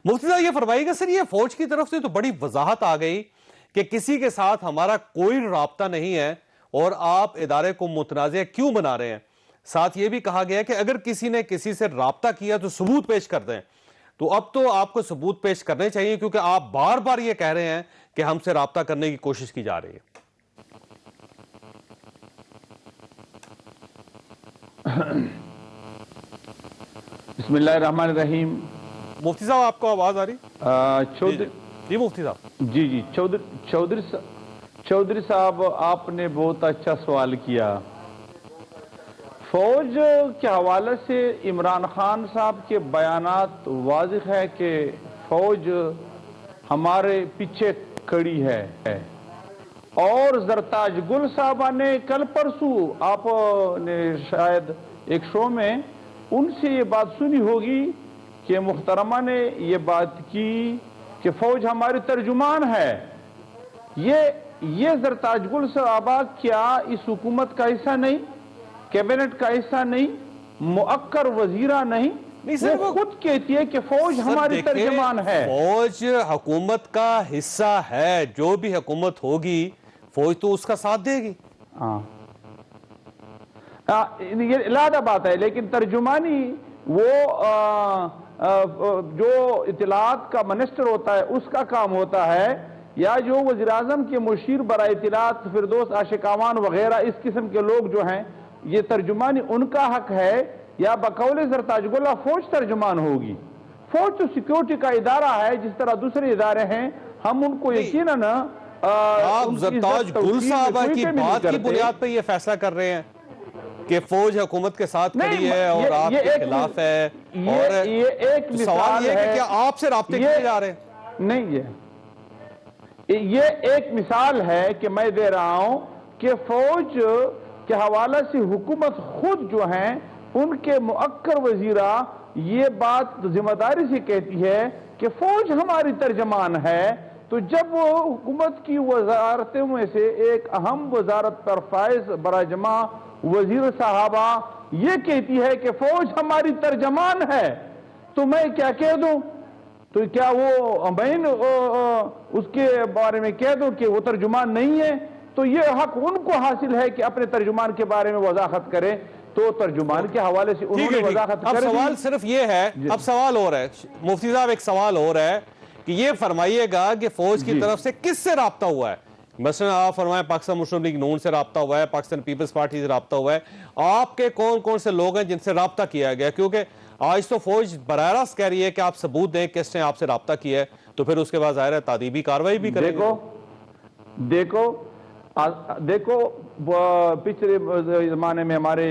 मुफ्ती साहब ये फरमाइएगा सर, ये फौज की तरफ से तो बड़ी वजाहत आ गई कि किसी के साथ हमारा कोई राब्ता नहीं है और आप इदारे को मुतनाज़ क्यों बना रहे हैं। साथ ये भी कहा गया कि अगर किसी ने किसी से राब्ता किया तो सबूत पेश कर दें। तो अब तो आपको सबूत पेश करने चाहिए, क्योंकि आप बार बार ये कह रहे हैं कि हमसे राब्ता करने की कोशिश की जा रही है। बिस्मिल्लाहिर्रहमानिर्रहीम। मुफ्ती साहब आपको आवाज आ रही? चौधरी जी मुफ्ती साहब। जी चौधरी साहब, आपने बहुत अच्छा सवाल किया। फौज के हवाले से इमरान खान साहब के बयानात वाज़िह है कि फौज हमारे पीछे खड़ी है। और जरताज गुल साहबा ने कल परसों, आपने शायद एक शो में उनसे ये बात सुनी होगी कि मुहतरमा ने ये बात की कि फौज हमारी तर्जुमान है। ये जरताज गुल साहबा क्या इस हुकूमत का हिस्सा नहीं, कैबिनेट का हिस्सा नहीं, मुअक्कर वजीरा नहीं? वो खुद कहती है कि फौज हमारी तर्जुमान है। फौज हुकूमत का हिस्सा है, जो भी हुकूमत होगी फौज तो उसका साथ देगी। ये लादा बात है, लेकिन तर्जुमानी वो जो इत्तलात का मिनिस्टर होता है उसका काम होता है, या जो वज़ीर आज़म के मुशीर बराए इत्तलात फिरदौस आशिकावान वगैरह इस किस्म के लोग जो हैं, ये तर्जुमानी उनका हक है, या बकौले जरताज गुल फौज तर्जुमान होगी? फौज तो सिक्योरिटी का इदारा है जिस तरह दूसरे इदारे हैं, हम उनको यकीनन आप जरताज गुल साहबा की बात की बुनियाद पर ये फैसला कर रहे हैं कि फौज हुकूमत के साथ खड़ी है और आपके खिलाफ है, और ये एक सवाल ये है कि क्या आपसे राब्ते किए जा रहे हैं? नहीं, ये एक मिसाल है कि मैं दे रहा हूं कि फौज के हवाले से हुकूमत खुद जो है उनके मुअक्कर वजीरा ये बात जिम्मेदारी से कहती है कि फौज हमारी तर्जमान है। तो जब वो हुकूमत की वजारतों में से एक अहम वजारत पर फायज बराजमा वजीर साहबा ये कहती है कि फौज हमारी तर्जमान है, तो मैं क्या कह दूं? तो क्या वो मैं उसके बारे में कह दूं कि वो तर्जुमान नहीं है? तो ये हक उनको हासिल है कि अपने तर्जुमान के बारे में वजाहत करें, तो तर्जुमान के हवाले से उन्होंने वजाहत कर दी। अब सवाल सिर्फ ये है, अब सवाल और है मुफ्ती साहब, एक सवाल और है कि ये फरमाइएगा कि फौज की तरफ से किससे राब्ता हुआ है? मसलन आप फरमाएं पाकिस्तान मुस्लिम लीग नून से राब्ता हुआ है, पाकिस्तान पीपल्स पार्टी से राब्ता हुआ है, आपके कौन कौन से लोग हैं जिनसे राब्ता किया गया? क्योंकि आज तो फौज बराह कह रही है कि आप सबूत दें किसने आपसे राब्ता किया है, तो फिर उसके बाद जाहिर है तादीबी कार्रवाई भी करेंगे। देखो पिछले जमाने में हमारे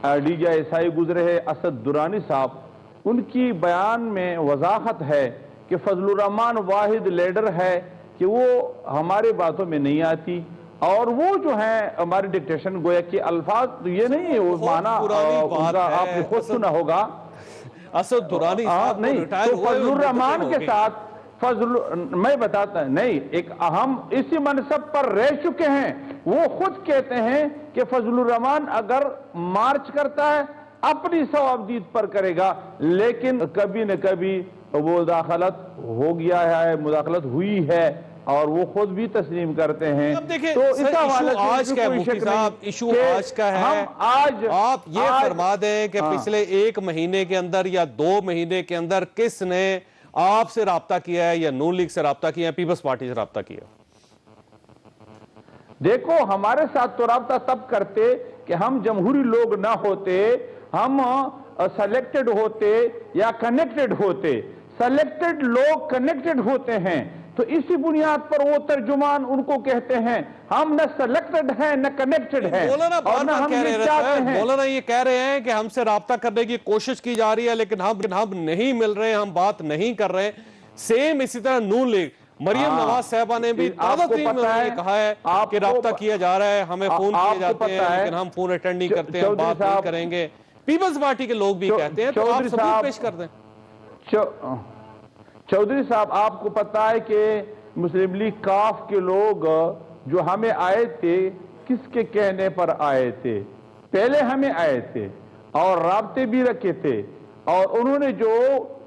DGI गुजरे हैं असद दुरानी साहब, उनकी बयान में वजाहत है कि फजलुर रहमान वाहिद लीडर है कि वो हमारे बातों में नहीं आती, और वो जो है हमारी डिक्टेशन गोया कि अल्फाज तो ये नहीं है, वो माना उनका आपने खुद सुना होगा। असद दुरानी साहब नहीं, तो फजलुर रहमान के साथ मैं बताता नहीं, एक अहम इसी मनसब पर रह चुके हैं, वो खुद कहते हैं कि फजलुर रहमान अगर मार्च करता है अपनी सवाबदीद पर करेगा, लेकिन कभी न कभी वो मुदाखलत हो गया है, मुदाखलत हुई है, और वो खुद भी तस्लीम करते हैं। अब देखिए, तो इस हवाले से आज का मुफ्ती साहब इशू आज का है, हम आज आप ये फरमा दें कि पिछले 1 महीने के अंदर या 2 महीने के अंदर किसने आपसे राब्ता किया है, या नून लीग से राब्ता किया है, पीपल्स पार्टी से राब्ता किया? देखो, हमारे साथ तो राब्ता तब करते कि हम जमहूरी लोग ना होते, हम सेलेक्टेड होते या कनेक्टेड होते। सेलेक्टेड लोग कनेक्टेड होते हैं, तो इसी बुनियाद पर वो तर्जुमान उनको कहते हैं। हम न सेलेक्टेड हैं न कनेक्टेड हैं, और न हम ये चाहते हैं। मौलाना ये कह रहे हैं कि हमसे राब्ता करने की कोशिश की जा रही है, लेकिन हम नहीं मिल रहे, हम बात नहीं कर रहे। सेम इसी तरह नून लीग मरियम नवाज साहबा ने भी कहा है कि राब्ता किया जा रहा है, हमें फोन किए जाते हैं, लेकिन हम फोन अटेंड नहीं करते हैं, बात नहीं करेंगे। पीपल्स पार्टी के लोग भी कहते हैं, तो आप सबूत पेश कर दें। चौधरी साहब, आपको पता है कि मुस्लिम लीग काफ के लोग जो हमें आए थे, किसके कहने पर आए थे? पहले हमें आए थे और राब्ते भी रखे थे, और उन्होंने जो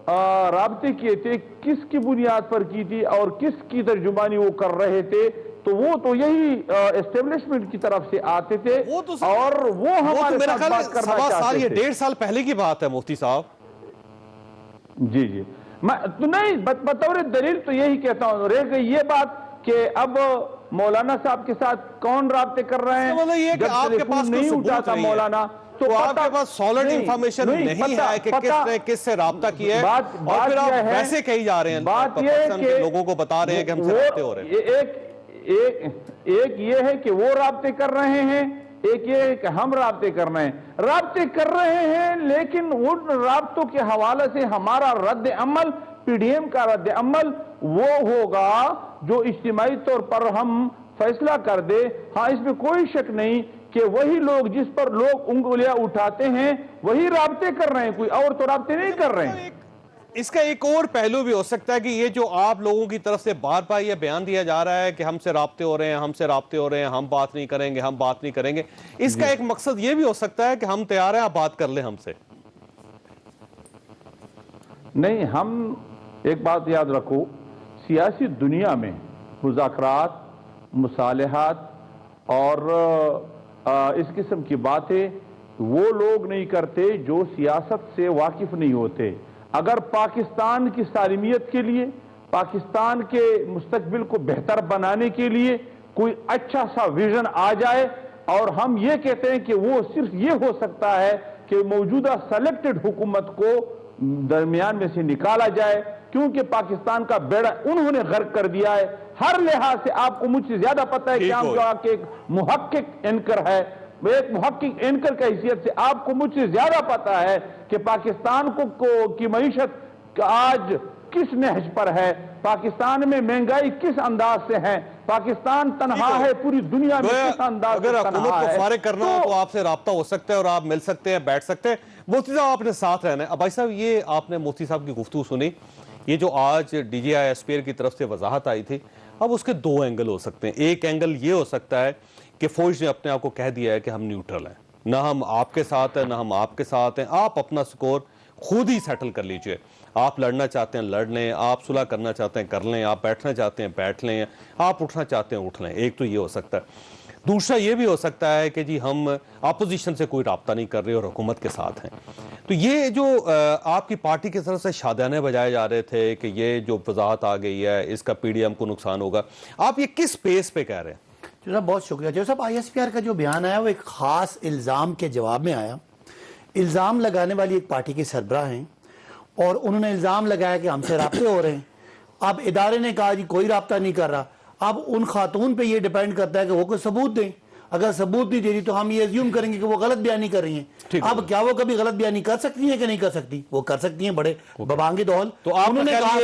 رابطے کیے تھے کس کی بنیاد پر کی تھی اور کس کی ترجمانی وہ کر رہے تھے، تو وہ تو یہی اسٹیبلشمنٹ کی طرف سے آتے تھے اور وہ ہمارے ساتھ بات کرنا چاہتے یہ تھے۔ 1.5 سال پہلے کی بات ہے مفتی صاحب۔ جی جی تو نہیں، بطور دلیل تو یہی کہتا ہوں، رہ گئی یہ بات کہ اب مولانا صاحب کے ساتھ کون رابطے کر رہے ہیں، مطلب یہ کہ جب آپ کے ٹیلیفون پاس نہیں اٹھاتا مولانا تو آپ کے پاس سالڈ انفارمیشن نہیں ہے کہ کس نے کس سے رابطہ کیا ہے، اور پھر آپ ویسے کہی جا رہے ہیں، بات یہ ہے کہ لوگوں کو بتا رہے ہیں کہ ہم سے رابطے ہو رہے ہیں۔ ایک یہ ہے کہ وہ رابطے کر رہے ہیں، ایک یہ ہے کہ ہم رابطے کر رہے ہیں، رابطے کر رہے ہیں، لیکن ان رابطوں کے حوالے سے ہمارا رد عمل، پی ڈی ایم کا رد عمل وہ ہوگا جو اجتماعی طور پر ہم فیصلہ کر دے۔ ہاں اس میں کوئی شک نہیں کہ وہی لوگ جس پر لوگ انگلیاں اٹھاتے ہیں وہی رابطے کر رہے ہیں، کوئی اور تو رابطے نہیں کر رہے ہیں۔ اس کا ایک اور پہلو بھی ہو سکتا ہے کہ یہ جو آپ لوگوں کی طرف سے بار بار یہ بیان دیا جا رہا ہے کہ ہم سے رابطے ہو رہے ہیں، ہم سے رابطے ہو رہے ہیں، ہم بات نہیں کریں گے، ہم بات نہیں کریں گے، اس کا ایک مقصد یہ بھی ہو سکتا ہے کہ ہم تیار ہیں، آپ بات کر لیں ہم سے۔ نہیں، ہم ایک بات یاد رکھو، سیاسی دنیا میں مذاکرات، مصالحات اور اس قسم کی باتیں وہ لوگ نہیں کرتے جو سیاست سے واقف نہیں ہوتے۔ اگر پاکستان کی سالمیت کے لیے، پاکستان کے مستقبل کو بہتر بنانے کے لیے کوئی اچھا سا ویژن آ جائے اور ہم یہ کہتے ہیں کہ وہ صرف یہ ہو سکتا ہے کہ موجودہ سلیکٹڈ حکومت کو درمیان میں سے نکالا جائے، کیونکہ پاکستان کا بیڑا انہوں نے غرق کر دیا ہے۔ ہر لحاظ سے آپ کو مجھ سے زیادہ پتہ ہے کہ ہم جو آپ کے ایک محقق اینکر ہے، ایک محقق اینکر کی حیثیت سے آپ کو مجھ سے زیادہ پتہ ہے کہ پاکستان کی معیشت آج کس نہج پر ہے، پاکستان میں مہنگائی کس انداز سے ہے، پاکستان تنہا ہے پوری دنیا میں کس انداز سے اگر تنہا حکومت کو ہے۔ فارغ کرنا ہو تو آپ سے رابطہ ہو سکتا ہے اور آپ مل سکتے ہیں، بیٹھ سکتے ہیں۔ مفتی صاحب آپ نے ساتھ رہنا ہے۔ اب بھائی صاحب یہ آپ نے مفتی صاحب کی گفتگو سنی، یہ جو آج ڈی جی آئی ایسپیئر کی طرف سے وضاحت آئی تھی، اب اس کے دو اینگل ہو سکتے ہیں۔ ایک اینگل یہ ہو سکتا ہے کہ فوج نے اپنے آپ کو کہہ دیا ہے کہ ہم نیوٹرل ہیں، نہ ہم آپ کے ساتھ ہیں نہ ہم آپ کے ساتھ ہیں، آپ اپنا سکور خود ہی سیٹل کر لیجئے، آپ لڑنا چاہتے ہیں لڑ لیں، آپ صلح کرنا چاہتے ہیں کر لیں، آپ بیٹھنا چاہتے ہیں بیٹھ لیں، آپ اٹھنا چاہتے ہیں اٹھ لیں۔ ایک تو یہ ہو سکتا ہے۔ دوسرا یہ بھی ہو سکتا ہے کہ جی ہم اپوزیشن سے کوئی رابطہ نہیں کر رہے اور حکومت کے ساتھ ہیں۔ تو یہ جو آپ کی پارٹی کی طرف سے شادیانے بجائے جا رہے تھے کہ یہ جو وضاحت آ گئی ہے اس کا پی ڈی ایم کو نقصان ہوگا، آپ یہ کس بیس پہ کہہ رہے ہیں؟ صاحب بہت شکریہ۔ جو صاحب آئی ایس پی آر کا جو بیان آیا وہ ایک خاص الزام کے جواب میں آیا۔ الزام لگانے والی ایک پارٹی کے سربراہ ہیں اور انہوں نے الزام لگایا کہ ہم سے رابطے ہو رہے ہیں۔ اب ادارے نے کہا جی کوئی رابطہ نہیں کر رہا۔ اب ان خاتون پہ یہ ڈیپینڈ کرتا ہے کہ وہ کوئی ثبوت دیں۔ اگر ثبوت نہیں دے رہی تو ہم یہ ایزیوم کریں گے کہ وہ غلط بیانی کر رہی ہیں۔ اب کیا وہ کبھی غلط بیانی کر سکتی ہیں کہ نہیں کر سکتی؟ وہ کر سکتی ہیں، بڑے ببانگ دول۔ تو آپ نے کہا